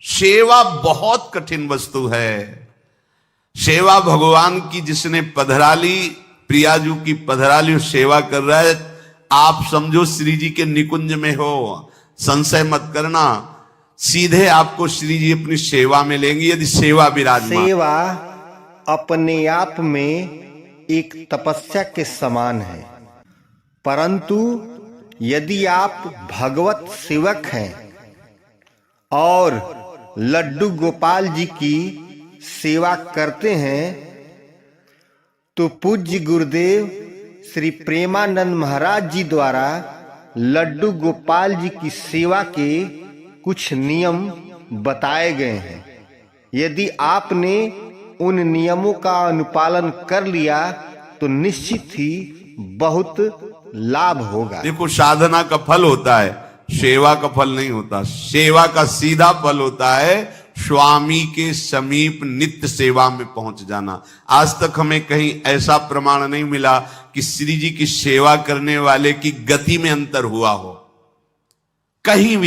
सेवा बहुत कठिन वस्तु है। सेवा भगवान की जिसने पधराली, प्रियाजू की पधराली सेवा कर रहा है, आप समझो श्री जी के निकुंज में हो, संशय मत करना, सीधे आपको श्री जी अपनी सेवा में लेंगे यदि सेवा विराजमान। सेवा अपने आप में एक तपस्या के समान है, परंतु यदि आप भगवत सेवक हैं और लड्डू गोपाल जी की सेवा करते हैं तो पूज्य गुरुदेव श्री प्रेमानंद महाराज जी द्वारा लड्डू गोपाल जी की सेवा के कुछ नियम बताए गए हैं। यदि आपने उन नियमों का अनुपालन कर लिया तो निश्चित ही बहुत लाभ होगा। देखो, साधना का फल होता है, सेवा का फल नहीं होता। सेवा का सीधा फल होता है स्वामी के समीप नित्य सेवा में पहुंच जाना। आज तक हमें कहीं ऐसा प्रमाण नहीं मिला कि श्री जी की सेवा करने वाले की गति में अंतर हुआ हो। कहीं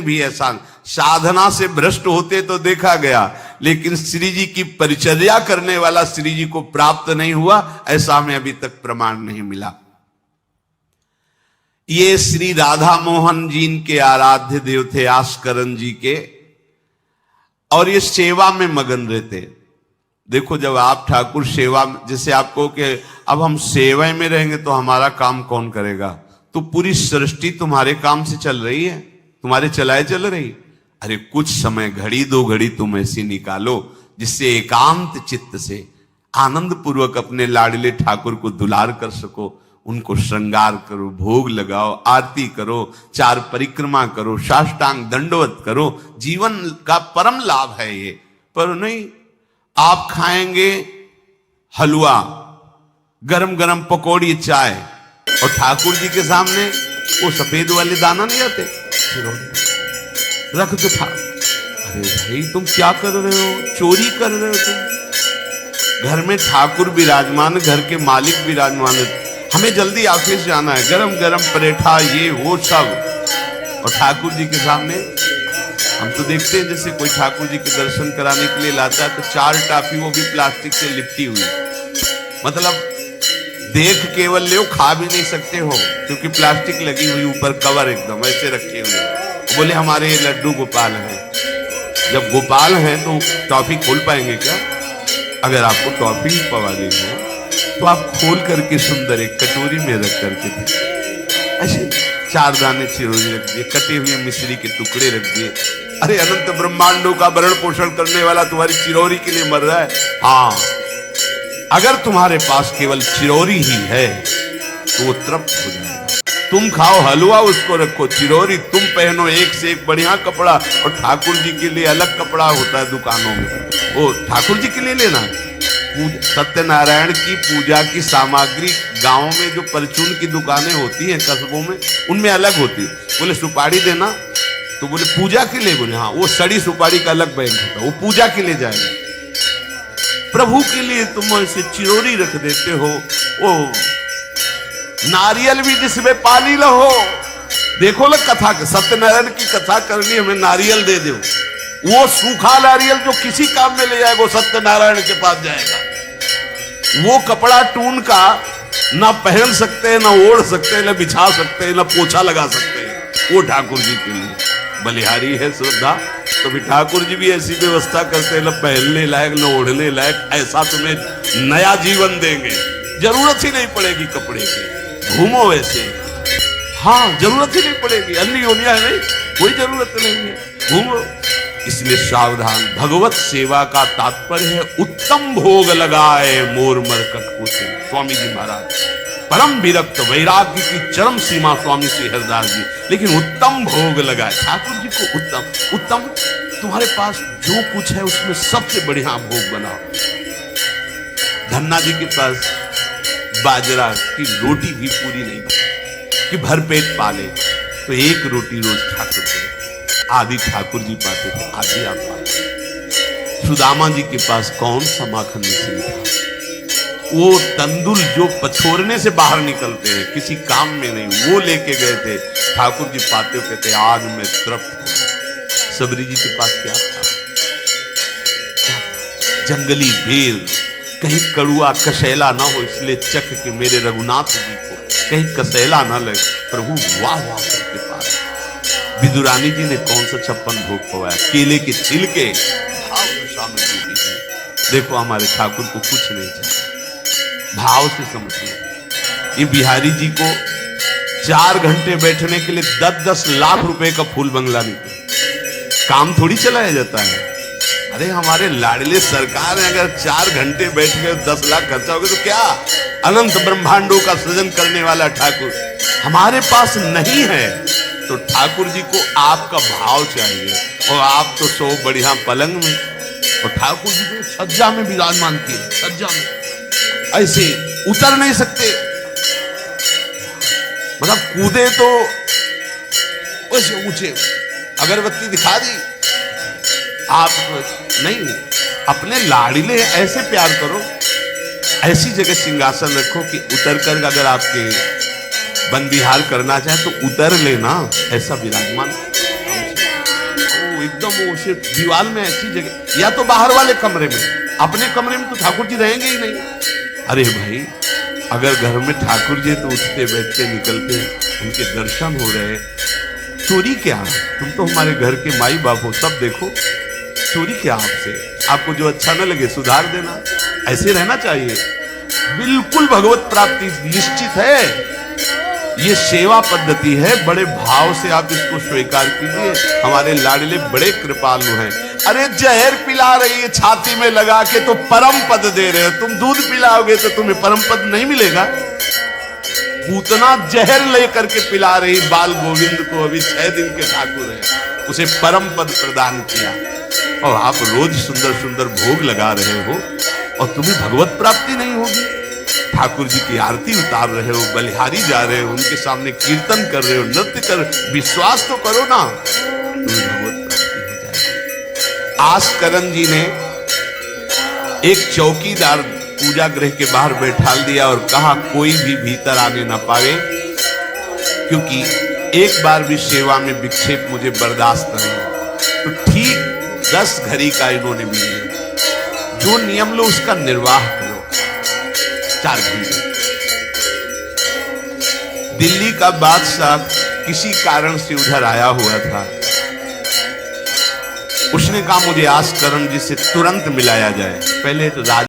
भी ऐसा, साधना से भ्रष्ट होते तो देखा गया, लेकिन श्री जी की परिचर्या करने वाला श्री जी को प्राप्त नहीं हुआ, ऐसा हमें अभी तक प्रमाण नहीं मिला। ये श्री राधा मोहन जी के आराध्य देव थे, आस्करन जी के, और ये सेवा में मगन रहते। देखो, जब आप ठाकुर सेवा, जैसे आपको कि अब हम सेवा में रहेंगे तो हमारा काम कौन करेगा, तो पूरी सृष्टि तुम्हारे काम से चल रही है, तुम्हारे चलाए चल रही। अरे कुछ समय, घड़ी दो घड़ी तुम ऐसी निकालो जिससे एकांत चित्त से आनंद पूर्वक अपने लाडले ठाकुर को दुलार कर सको। उनको श्रृंगार करो, भोग लगाओ, आरती करो, 4 परिक्रमा करो, साष्टांग दंडवत करो। जीवन का परम लाभ है ये। पर नहीं, आप खाएंगे हलवा, गरम गरम पकौड़ी, चाय, और ठाकुर जी के सामने वो सफेद वाले दाना नहीं आते, रख दो था। अरे भाई, तुम क्या कर रहे हो? चोरी कर रहे हो तुम। घर में ठाकुर विराजमान, घर के मालिक विराजमान है, हमें जल्दी ऑफिस जाना है, गरम गरम परेठा, ये वो सब, और ठाकुर जी के सामने। हम तो देखते हैं जैसे कोई ठाकुर जी के दर्शन कराने के लिए लाता है तो 4 टाफी, वो भी प्लास्टिक से लिपटी हुई, मतलब देख केवल ले, खा भी नहीं सकते हो क्योंकि प्लास्टिक लगी हुई, ऊपर कवर एकदम ऐसे रखे हुए। बोले हमारे ये लड्डू गोपाल हैं। जब गोपाल हैं तो टॉफी खोल पाएंगे क्या? अगर आपको टॉफी ही पवानी है तो आप खोल करके सुंदर एक कटोरी में रख करके ऐसे 4 दाने चिरौरी रख दिए, कटे हुए मिश्री के टुकड़े रख दिए। अरे अनंत ब्रह्मांडों का भरण पोषण करने वाला तुम्हारी चिरौरी के लिए मर रहा है। हाँ, अगर तुम्हारे पास केवल चिरौरी ही है तो वो तृप्त हो जाएगा। तुम खाओ हलवा, उसको रखो, चिरौरी तुम पहनो, एक से एक बढ़िया कपड़ा, और ठाकुर जी के लिए अलग कपड़ा होता है दुकानों में, वो ठाकुर जी के लिए लेना है। सत्यनारायण की पूजा की सामग्री गांव में जो परचून की दुकानें होती हैं कस्बों में, उनमें अलग होती है। बोले सुपारी देना, तो बोले पूजा के लिए, बोले हाँ, वो सड़ी सुपारी का अलग बैग होता है, वो पूजा के लिए जाएगा। प्रभु के लिए तुम ऐसे चिरौरी रख देते हो। वो नारियल भी जिसमें पानी लो, देखो ना कथा, सत्यनारायण की कथा करनी, हमें नारियल दे दो। वो सूखा नारियल जो किसी काम में ले जाएगा वो सत्यनारायण के पास जाएगा। वो कपड़ा टून का ना पहन सकते हैं, ना ओढ़ सकते हैं, ना बिछा सकते हैं, ना पोछा लगा सकते हैं, वो ठाकुर जी के लिए बलिहारी है श्रद्धा। तो भी ठाकुर जी भी ऐसी व्यवस्था करते हैं, ना पहनने लायक, ना ओढ़ने लायक, ऐसा तुम्हें नया जीवन देंगे, जरूरत ही नहीं पड़ेगी कपड़े की, घूमो वैसे। हाँ, जरूरत ही नहीं पड़ेगी, अन्य योनिया है नहीं, कोई जरूरत नहीं है, घूमो। इसलिए सावधान। भगवत सेवा का तात्पर्य है उत्तम भोग लगाए मोर मरकट को। स्वामी जी महाराज परम विरक्त, वैराग्य की चरम सीमा स्वामी श्री हरिदास जी, लेकिन उत्तम भोग लगाए ठाकुर जी को। उत्तम तुम्हारे पास जो कुछ है उसमें सबसे बढ़िया भोग बनाओ। धन्ना जी के पास बाजरा की रोटी भी पूरी नहीं कि भरपेट पाले, तो 1 रोटी रोज ठाकुर को, आदि ठाकुर जी पाते थे, आदि आप पाते। सुदामा जी के पास कौन सा माखन मिश्री था? वो तंदुल जो पछोरने से बाहर निकलते हैं, किसी काम में नहीं, वो लेके गए थे। ठाकुर जी पाते हो कहते आज मैं तृप्त हूं। सबरी जी के पास क्या था? जंगली बेर, कहीं कड़ुआ कशैला ना हो, इसलिए चख के मेरे रघुनाथ जी को कहीं कसैला ना लगे। प्रभु वाह वाह करके पास विदुरानी जी ने कौन सा 56 भोग पवाया, केले के छिलके भाव दशा में डूबी है। देखो हमारे ठाकुर को कुछ नहीं चाहिए, भाव से समझिए। ये बिहारी जी को 4 घंटे बैठने के लिए 10-10 लाख रुपए का फूल बंगला निकला, काम थोड़ी चलाया जाता है। अरे हमारे लाडले सरकार है, अगर 4 घंटे बैठ गए 10 लाख खर्चा हो गया तो क्या? अनंत ब्रह्मांडों का सृजन करने वाला ठाकुर हमारे पास नहीं है, तो ठाकुर जी को आपका भाव चाहिए। और आप तो सो बढ़िया पलंग में, और ठाकुर जी को सज्जा में विराजमान किए, सज्जा में ऐसे उतर नहीं सकते, मतलब कूदे तो वैसे ऊंचे, अगरबत्ती दिखा दी आप नहीं। अपने लाड़िले ऐसे प्यार करो, ऐसी जगह सिंहासन रखो कि उतर कर अगर आपके वन विहार करना चाहे तो उतर लेना, ऐसा विराजमान एकदम वो सिर्फ दीवार में ऐसी जगह, या तो बाहर वाले कमरे में, अपने कमरे में तो ठाकुर जी रहेंगे ही नहीं। अरे भाई अगर घर में ठाकुर जी तो उठते बैठते निकलते उनके दर्शन हो रहे, चोरी क्या? तुम तो हमारे घर के माई बाप हो, सब देखो, चोरी क्या आपसे? आपको जो अच्छा न लगे सुधार देना, ऐसे रहना चाहिए। बिल्कुल भगवत प्राप्ति निश्चित है, ये सेवा पद्धति है, बड़े भाव से आप इसको स्वीकार कीजिए। हमारे लाडले बड़े कृपालु हैं। अरे जहर पिला रही है छाती में लगा के तो परम पद दे रहे हो, तुम दूध पिलाओगे तो तुम्हें परम पद नहीं मिलेगा। पूतना जहर लेकर के पिला रही बाल गोविंद को, अभी 6 दिन के ठाकुर है, उसे परम पद प्रदान किया, और आप रोज सुंदर सुंदर भोग लगा रहे हो और तुम्हें भगवत प्राप्ति नहीं होगी। ठाकुर जी की आरती उतार रहे हो, बलिहारी जा रहे हो, उनके सामने कीर्तन कर रहे हो, नृत्य कर, विश्वास तो करो ना, तुम्हें भगवत प्राप्ति हो जाएगी। आस्करन जी ने एक चौकीदार पूजा गृह के बाहर बैठा दिया और कहा कोई भी भीतर आने ना पावे, क्योंकि एक बार भी सेवा में विक्षेप मुझे बर्दाश्त नहीं। तो ठीक 10 घड़ी का इन्होंने भी लिया, जो नियम लो उसका निर्वाह करो। 4 घंटे दिल्ली का बादशाह किसी कारण से उधर आया हुआ था, उसने कहा मुझे आस्करन जी से तुरंत मिलाया जाए। पहले तो राज